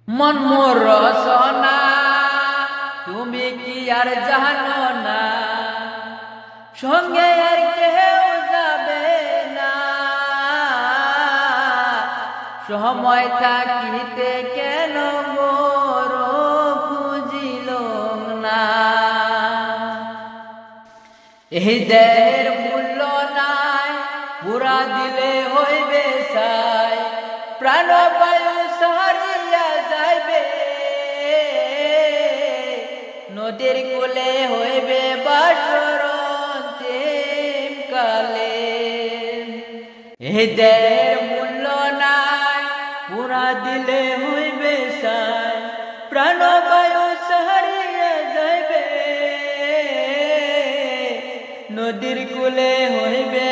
মন মোর রসনা তুমি কি আর জানো না, সঙ্গে আর কেউ যাবে না। সময় থাকিতে কেন মোর খুঁজিল না। এই দেহের মূল্য নাই, পুরা দিলে হইবে সাই। প্রাণ বায়ু সারিয়া যাইবে, নদীর কূলে হইবে বাসর অন্তিম কালে। এই দেহের মূল্য নাই, পুরা দিলে হইবে সাই। প্রাণ বায়ু সারিয়া যাইবে, নদীর কূলে হইবে